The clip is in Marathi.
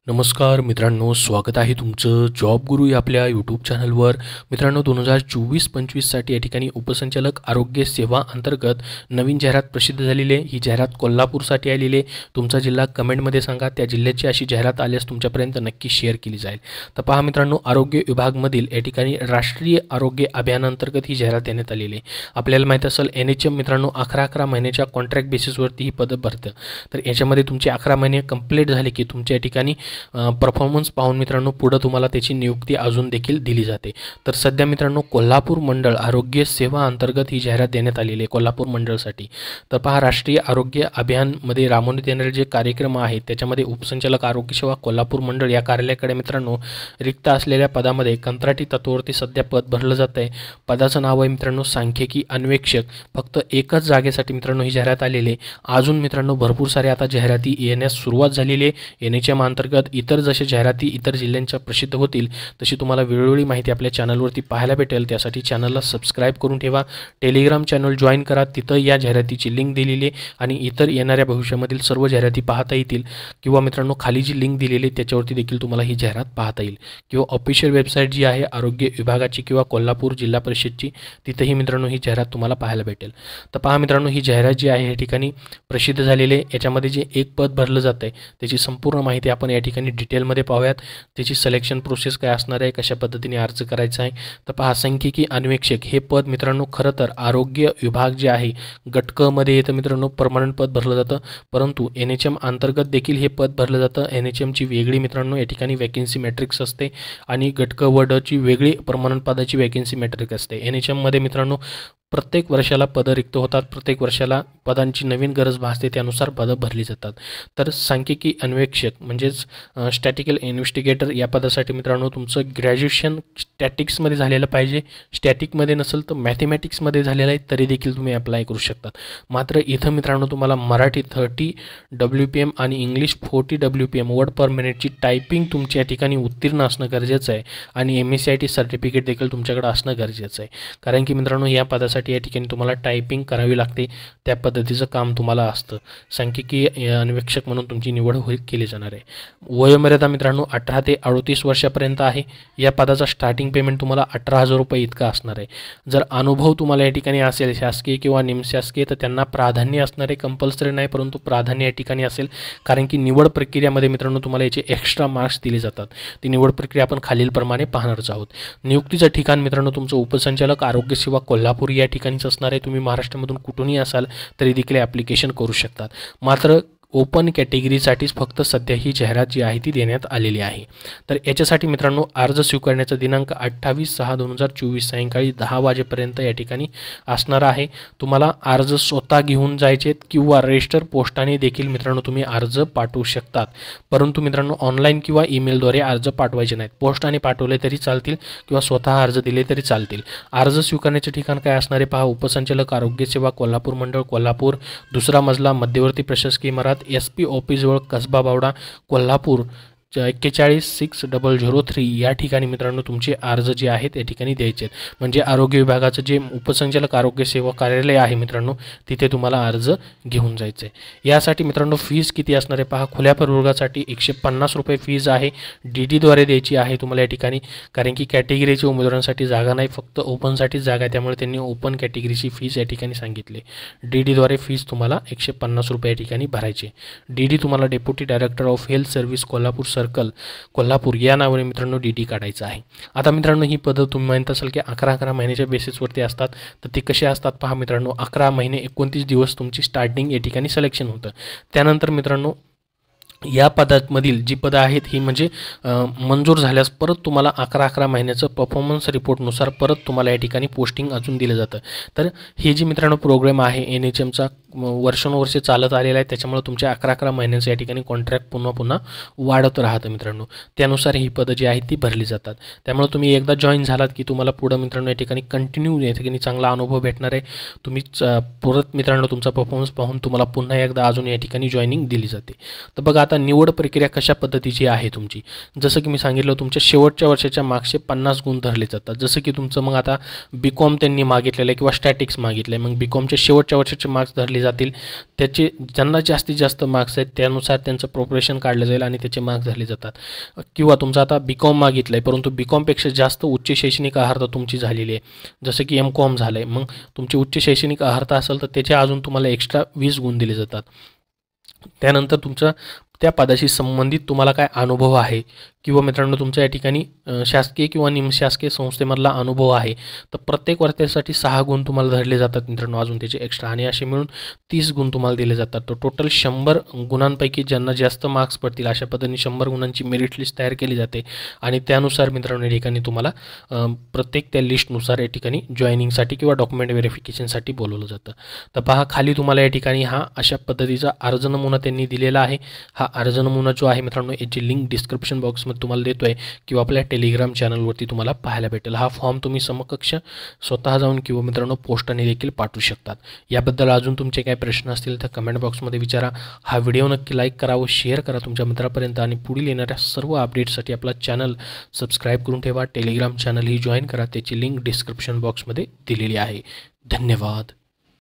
नमस्कार मित्रांनो, स्वागत आहे तुमचं जॉब गुरु या आपल्या यूट्यूब चॅनलवर. मित्रांनो, 2024-25साठी या ठिकाणी उपसंचालक आरोग्य सेवा अंतर्गत नवीन जाहिरात प्रसिद्ध झालेली आहे. ही जाहिरात कोल्हापूरसाठी आलेली आहे. तुमचा जिल्हा कमेंटमध्ये सांगा. त्या जिल्ह्याची अशी जाहिरात आल्यास तुमच्यापर्यंत नक्की शेअर केली जाईल. तर पहा मित्रांनो, आरोग्य विभागमधील या ठिकाणी राष्ट्रीय आरोग्य अभियानांतर्गत ही जाहिरात देण्यात आलेली आहे. आपल्याला माहीत असेल NHM मित्रांनो 11 महिन्याच्या कॉन्ट्रॅक्ट बेसिसवरती ही पदं भरतं. तर याच्यामध्ये तुमचे 11 महिने कंप्लीट झाले की तुमच्या या ठिकाणी परफॉर्मन्स पाहून मित्रांनो पुढे तुम्हाला त्याची नियुक्ती अजून देखील दिली जाते. तर सध्या मित्रांनो कोल्हापूर मंडळ आरोग्य सेवा अंतर्गत ही जाहिरात देण्यात आलेली आहे कोल्हापूर मंडळसाठी. तर पहा, राष्ट्रीय आरोग्य अभियानमध्ये राबवण्यात येणारे जे कार्यक्रम आहेत त्याच्यामध्ये उपसंचालक आरोग्य सेवा कोल्हापूर मंडळ या कार्यालयाकडे मित्रांनो रिक्त असलेल्या पदामध्ये कंत्राटी तत्वावरती सध्या पद भरलं जात आहे. पदाचं नाव आहे मित्रांनो सांख्यिकी अन्वेषक. फक्त एकच जागेसाठी मित्रांनो ही जाहिरात आलेली आहे. अजून मित्रांनो भरपूर सारे आता जाहिराती येण्यास सुरुवात झालेली आहे. NHM अंतर्गत इतर जसे जाहिराती इतर जिल्ह्यांच्या प्रसिद्ध होतील तशी तुम्हाला वेळोवेळी माहिती आपल्या चॅनलवरती पाहायला भेटेल. त्यासाठी चॅनलला सबस्क्राईब करून ठेवा. टेलिग्राम चॅनल जॉईन करा. तिथं या जाहिरातीची लिंक दिलेली आहे आणि इतर येणाऱ्या भविष्यामधील सर्व जाहिराती पाहता येतील. किंवा मित्रांनो खाली जी लिंक दिलेली आहे त्याच्यावरती देखील तुम्हाला ही जाहिरात पाहता येईल. किंवा ऑफिशियल वेबसाईट जी आहे आरोग्य विभागाची किंवा कोल्हापूर जिल्हा परिषदची तिथंही मित्रांनो ही जाहिरात तुम्हाला पाहायला भेटेल. तर पहा मित्रांनो, ही जाहिरात जी आहे या ठिकाणी प्रसिद्ध झालेली आहे. याच्यामध्ये जे एक पद भरलं जातं आहे त्याची संपूर्ण माहिती आपण या ठिकाणी डिटेलमध्ये पाहूयात. त्याची सिलेक्शन प्रोसेस काय असणार आहे, कशा पद्धतीने अर्ज करायचा आहे. तर पहा, सांख्यिकी अन्वेषक हे पद मित्रांनो खरं तर आरोग्य विभाग जे आहे गटकमध्ये येतं मित्रांनो. परमनंट पद भरलं जातं, परंतु NHM अंतर्गत देखील हे पद भरलं जातं. NHMची वेगळी मित्रांनो या ठिकाणी वॅकेन्सी मॅट्रिक्स असते आणि गटक व डची वेगळी परमनंट पदाची वॅकेन्सी मॅट्रिक असते. NHMमध्ये मित्रांनो प्रत्येक वर्षाला पदं रिक्त होतात. प्रत्येक वर्षाला पदांची नवीन गरज भासते, त्यानुसार पदं भरली जातात. तर सांख्यिकी अन्वेषक म्हणजेच स्टॅटिकल इन्व्हेस्टिगेटर या पदासाठी मित्रांनो तुमचं ग्रॅज्युएशन स्टॅटिक्समध्ये झालेलं पाहिजे. स्टॅटिकमध्ये नसेल तर मॅथमॅटिक्समध्ये झालेलं आहे तरी देखील तुम्ही अप्लाय करू शकतात. मात्र इथं मित्रांनो तुम्हाला मराठी 30 WPM आणि इंग्लिश 40 WPM वर्ड पर मिनिटची टायपिंग तुमच्या या ठिकाणी उत्तीर्ण असणं गरजेचं आहे आणि MSCIT सर्टिफिकेट देखील तुमच्याकडे असणं गरजेचं आहे. कारण की मित्रांनो या पदासाठी या ठिकाणी तुम्हाला टायपिंग करावी लागते. त्या पद्धतीचं काम तुम्हाला असतं. सांख्यिकी अन्वेषक म्हणून तुमची निवड केली जाणार आहे. वयोमर्यादा मित्रांनो 18 ते 38 वर्षापर्यंत आहे. या पदाचा स्टार्टिंग पेमेंट तुम्हाला 18,000 रुपये इतका असणार आहे. जर अनुभव तुम्हाला या ठिकाणी असेल शासकीय किंवा निमशासकीय तर त्यांना प्राधान्य असणार आहे. कंपल्सरी नाही, परंतु प्राधान्य या ठिकाणी असेल. कारण की निवड प्रक्रियेमध्ये मित्रांनो तुम्हाला याचे एक्स्ट्रा मार्क्स दिले जातात. ती निवड प्रक्रिया आपण खालीलप्रमाणे पाहणारच आहोत. नियुक्तीचं ठिकाण मित्रांनो तुमचं उपसंचालक आरोग्य सेवा कोल्हापूर या ठिकाणीच असणार आहे. तुम्ही महाराष्ट्रामधून कुठूनही असाल तरी देखील ॲप्लिकेशन करू शकतात. मात्र ओपन कॅटेगरीसाठीच फक्त सध्या ही जाहिरात जी आहे ती देण्यात आलेली आहे. तर याच्यासाठी मित्रांनो अर्ज स्वीकारण्याचा दिनांक 28/6/2024 सायंकाळी 10 वाजेपर्यंत या ठिकाणी असणार आहे. तुम्हाला अर्ज स्वतः घेऊन जायचे किंवा रजिस्टर पोस्टाने देखील मित्रांनो तुम्ही अर्ज पाठवू शकतात. परंतु मित्रांनो ऑनलाईन किंवा ईमेलद्वारे अर्ज पाठवायचे नाहीत. पोस्टाने पाठवले तरी चालतील किंवा स्वतः अर्ज दिले तरी चालतील. अर्ज स्वीकारण्याचे ठिकाण काय असणार आहे पहा, उपसंचालक आरोग्य सेवा कोल्हापूर मंडळ कोल्हापूर, 2रा मजला, मध्यवर्ती प्रशासकीय इमारत, SP ऑफिसजवळ, कसबा बावडा, कोल्हापूर 416003 या ठिकाणी मित्रांनो तुमचे अर्ज जे आहेत या ठिकाणी द्यायचे आहेत. म्हणजे आरोग्य विभागाचं जे उपसंचालक आरोग्य सेवा कार्यालय आहे मित्रांनो तिथे तुम्हाला अर्ज घेऊन जायचं आहे. यासाठी मित्रांनो फीज किती असणार आहे पहा, खुल्या प्रवर्गासाठी 150 रुपये फीज आहे. DDद्वारे द्यायची आहे तुम्हाला या ठिकाणी. कारण की कॅटेगरीच्या उमेदवारांसाठी जागा नाही, फक्त ओपनसाठीच जागा आहे. त्यामुळे त्यांनी ओपन कॅटेगरीची फीज या ठिकाणी सांगितली. DDद्वारे फीज तुम्हाला 150 रुपये या ठिकाणी भरायची. DD तुम्हाला deputy director of health service Kolhapur circle Kolhapur या नावाने मित्रांनो DD काढायचं आहे. आता मित्रांनो ही पदं तुम्ही माहीत असाल की 11 महिन्याच्या बेसिसवरती असतात. तर ते कसे असतात पहा मित्रांनो, 11 महिने 29 दिवस तुमची स्टार्टिंग या ठिकाणी सिलेक्शन होतं. त्यानंतर मित्रांनो या पदामधील जी पदं आहेत ही म्हणजे मंजूर झाल्यास परत तुम्हाला 11 महिन्याचं परफॉर्मन्स रिपोर्टनुसार परत तुम्हाला या ठिकाणी पोस्टिंग अजून दिलं जातं. तर हे जी मित्रांनो प्रोग्राम आहे NHMचा वर्षानुवर्षे चालत आलेला आहे. त्याच्यामुळे तुमच्या 11 महिन्यांचं या ठिकाणी कॉन्ट्रॅक्ट पुन्हा वाढत राहतं मित्रांनो. त्यानुसार ही पदं जी आहेत ती भरली जातात. त्यामुळे तुम्ही एकदा जॉईन झालात की तुम्हाला पुढं मित्रांनो या ठिकाणी कंटिन्यू या ठिकाणी चांगला अनुभव भेटणार आहे. तुम्ही परत मित्रांनो तुमचा परफॉर्मन्स पाहून तुम्हाला पुन्हा एकदा अजून या ठिकाणी जॉईनिंग दिली जाते. तर बघा आता निवड प्रक्रिया कशा पद्धतीची आहे तुमची. जसं की मी सांगितलं तुमच्या शेवटच्या वर्षाच्या मार्क्सचे 50 गुण धरले जातात. जसं की तुमचं मग आता BCom त्यांनी मागितलेलं आहे किंवा स्टॅटिक्स मागितलं आहे. मग BComचे शेवटच्या वर्षाचे मार्क्स धरले काढले जातील. त्याचे ज्यांना जास्तीत जास्त मार्क्स आहेत त्यानुसार त्यांचं प्रोग्रेशन काढलं जाईल आणि त्याचे मार्क्स झाले जातात. किंवा तुमचं आता BCom मागितलं आहे, परंतु BComपेक्षा जास्त उच्च शैक्षणिक अर्हता तुमची झालेली आहे, जसं की MCom झालं आहे, मग तुमची उच्च शैक्षणिक अर्हता असेल तर त्याचे अजून तुम्हाला एक्स्ट्रा 20 गुण दिले जातात. त्यानंतर तुमचा त्या पदाशी संबंधित तुम्हाला काय अनुभव आहे किंवा मित्रांनो तुमच्या या ठिकाणी शासकीय किंवा निमशासकीय संस्थेमधला अनुभव आहे तर प्रत्येक वर्षासाठी 6 गुण तुम्हाला धरले जातात मित्रांनो, अजून त्याचे एक्स्ट्रा, आणि असे मिळून 30 गुण तुम्हाला दिले जातात. तर टोटल 100 गुणांपैकी ज्यांना जास्त मार्क्स पडतील अशा पद्धतीने 100 गुणांची मेरिट लिस्ट तयार केली जाते आणि त्यानुसार मित्रांनो या ठिकाणी तुम्हाला प्रत्येक त्या लिस्टनुसार या ठिकाणी जॉईनिंगसाठी किंवा डॉक्युमेंट व्हेरिफिकेशनसाठी बोलवलं जातं. तर पहा खाली तुम्हाला या ठिकाणी हा अशा पद्धतीचा अर्ज नमुना त्यांनी दिलेला आहे. हा अर्ज नमुना जो आहे मित्रांनो याची लिंक डिस्क्रिप्शन बॉक्समध्ये तुम्हाला देतोय किंवा आपल्या टेलिग्राम चॅनलवरती तुम्हाला पाहायला भेटेल. हा फॉर्म तुम्ही समकक्ष स्वतः जाऊन किंवा मित्रांनो पोस्टाने देखील पाठवू शकतात. याबद्दल अजून तुमचे काही प्रश्न असतील तर कमेंट बॉक्समध्ये विचारा. हा व्हिडिओ नक्की लाईक करा व शेअर करा तुमच्या मित्रापर्यंत आणि पुढील येणाऱ्या सर्व अपडेट्ससाठी आपला चॅनल सबस्क्राईब करून ठेवा. टेलिग्राम चॅनल ही जॉईन करा, त्याची लिंक डिस्क्रिप्शन बॉक्समध्ये दिलेली आहे. धन्यवाद.